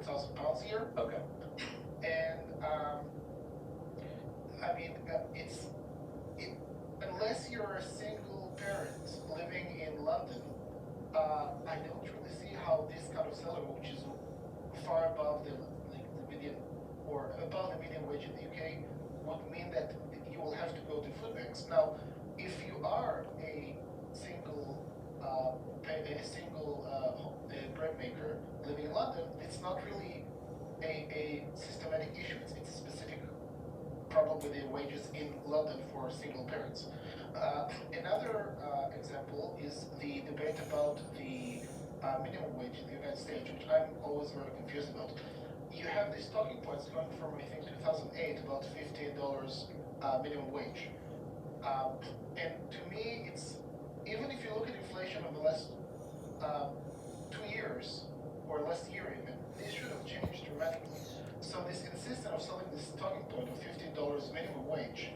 £100,000 a year. Okay. And I mean, unless you're a single parent living in London, I don't really see how this kind of salary, which is far above the median or above the median wage in the UK, would mean that you will have to go to food banks. Now, if you are a single bread maker living in London, it's not really a systematic issue. It's a specific problem with the wages in London for single parents. Another example is the debate about the minimum wage in the United States, which I'm always very confused about. You have these talking points going from, I think, 2008, about $15 minimum wage. And to me, it's, even if you look at inflation of the last 2 years, or last year even, this should have changed dramatically. So this insistence of selling this talking point of $15 minimum wage,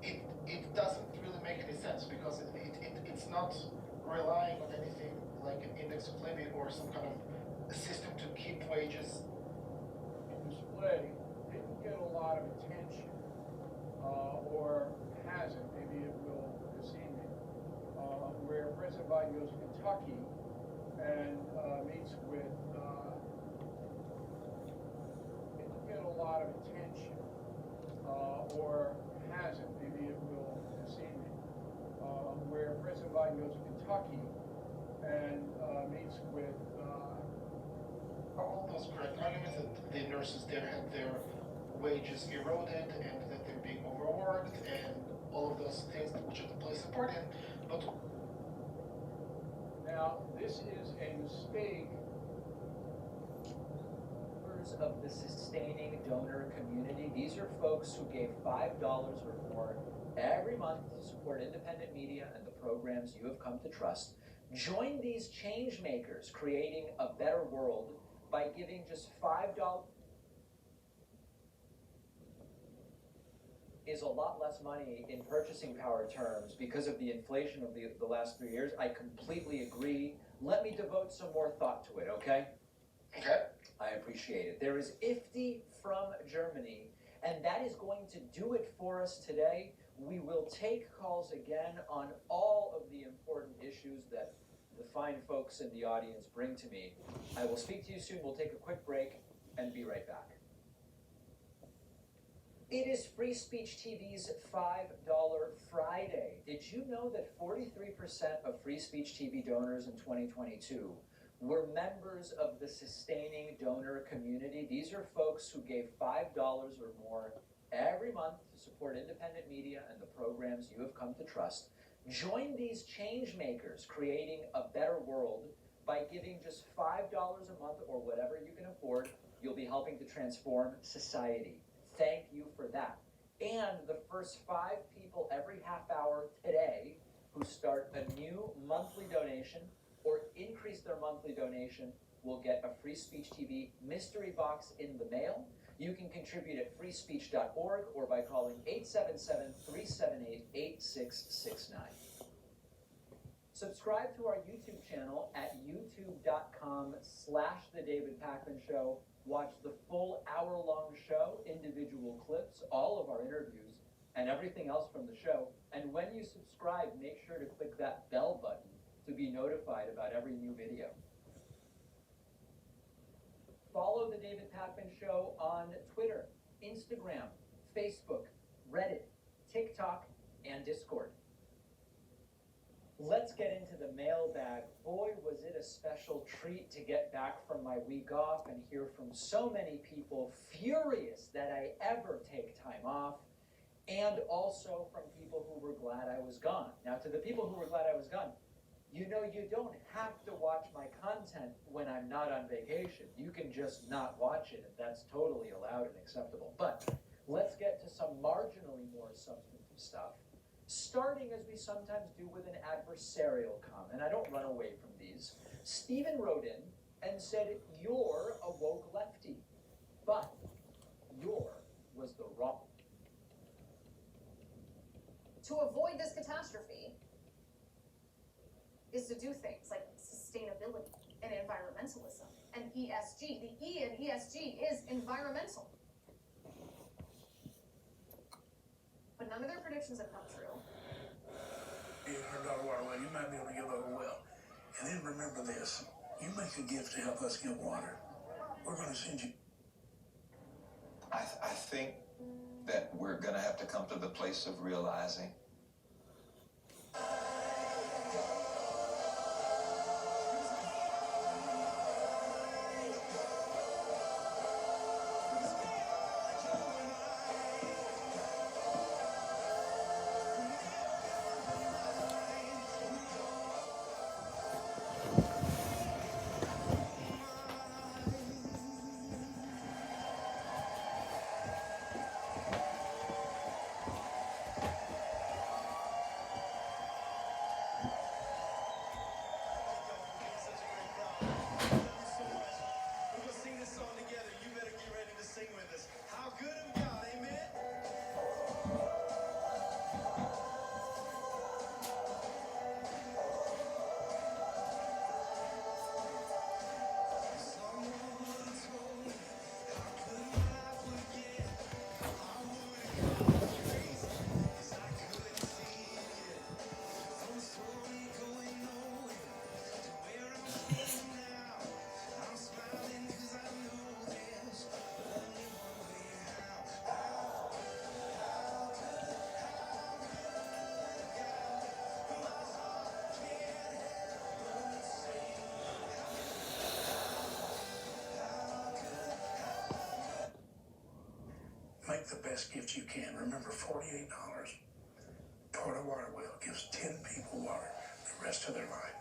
it doesn't really make any sense, because it's not relying on anything like an index of living or some kind of system to keep wages. The display didn't get a lot of attention, or hasn't, maybe it will this evening, where President Biden goes to Kentucky and meets with, didn't get a lot of attention, or hasn't, maybe it will this evening, where President Biden goes to Kentucky and meets with, all those correct arguments that the nurses there had their wages eroded and that they're being overworked and all of those things which are play support in. But now this is a mistake. Members of the sustaining donor community, these are folks who gave $5 or more every month to support independent media and the programs you have come to trust. Join these change makers creating a better world by giving just $5 is a lot less money in purchasing power terms because of the inflation of the last 3 years. I completely agree. Let me devote some more thought to it, okay? okay, I appreciate it. There is Ifti from Germany, and that is going to do it for us today. We will take calls again on all of the important issues that the fine folks in the audience bring to me. I will speak to you soon. We'll take a quick break and be right back. It is Free Speech TV's $5 Friday. Did you know that 43% of Free Speech TV donors in 2022 were members of the sustaining donor community? These are folks who gave $5 or more every month to support independent media and the programs you have come to trust. Join these change makers creating a better world by giving just $5 a month or whatever you can afford. You'll be helping to transform society. Thank you for that. And the first 5 people every half hour today who start a new monthly donation or increase their monthly donation will get a Free Speech TV mystery box in the mail. You can contribute at freespeech.org or by calling 877-378-8669. Subscribe to our YouTube channel at youtube.com/The David Pakman Show. Watch the full hour-long show, individual clips, all of our interviews, and everything else from the show. And when you subscribe, make sure to click that bell button to be notified about every new video. Follow The David Pakman Show on Twitter, Instagram, Facebook, Reddit, TikTok, and Discord. Let's get into the mailbag. Boy, was it a special treat to get back from my week off and hear from so many people furious that I ever take time off, and also from people who were glad I was gone. Now, to the people who were glad I was gone, you know, you don't have to watch my content when I'm not on vacation. You can just not watch it, and that's totally allowed and acceptable. But let's get to some marginally more substantive stuff, starting as we sometimes do with an adversarial comment. I don't run away from these. Stephen wrote in and said, "You're a woke lefty, but your was the wrong." To avoid this catastrophe is to do things like sustainability and environmentalism and ESG. The E in ESG is environmental. But none of their predictions have come true. $800 water well, you might be able to give up a well. And then remember this, you make a gift to help us get water, we're gonna send you. I think that we're gonna have to come to the place of realizing make the best gift you can. Remember, $48. Toward a water well gives 10 people water the rest of their life.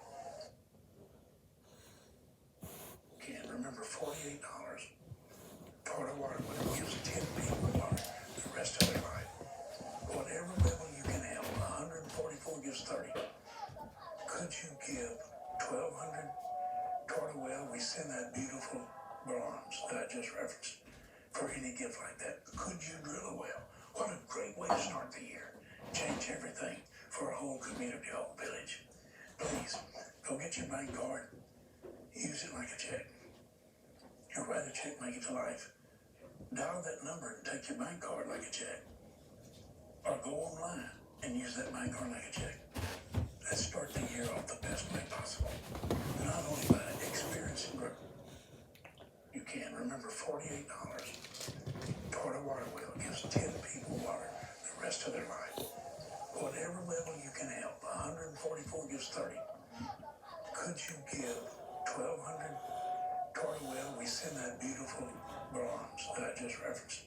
Remember, $48. Toward a water well gives 10 people water the rest of their life. Whatever level you can help, 144 gives 30. Could you give 1,200 toward a well? We send that beautiful bronze that I just referenced for any gift like that. Could you drill a well? What a great way to start the year. Change everything for a whole community, a whole village. Please, go get your bank card. Use it like a check. You write a check, make it to life. Dial that number and take your bank card like a check. Or go online and use that bank card like a check. Let's start the year off the best way possible. Not only by experiencing growth. You can. Remember, $48 toward a water well gives 10 people water the rest of their life. Whatever level you can help, 144 gives 30. Could you give 1,200 toward a well? We send that beautiful bronze that I just referenced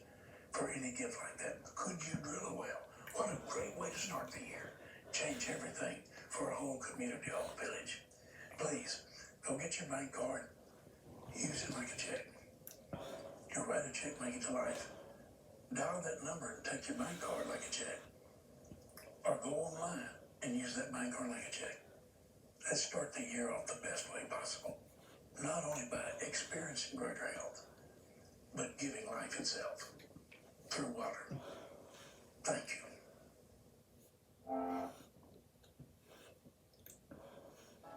for any gift like that. Could you drill a well? What a great way to start the year. Change everything for a whole community, a whole village. Please, go get your bank card. Use it like a check. You write a check, make it to life. Dial that number and take your bank card like a check. Or go online and use that bank card like a check. Let's start the year off the best way possible. Not only by experiencing greater health, but giving life itself through water. Thank you.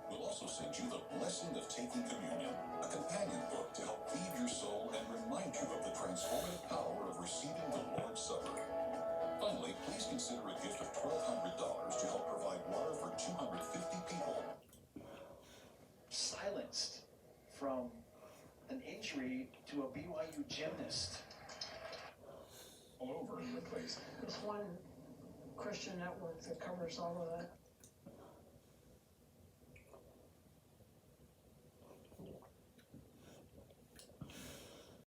We'll also send you The Blessing of Taking Communion, a companion book to help feed your soul and remind you of the transformative power of receiving the Lord's Supper. Finally, please consider a gift of $1,200 to help provide water for 250 people. Silenced from an injury to a BYU gymnast. All over the place. There's one Christian network that covers all of that.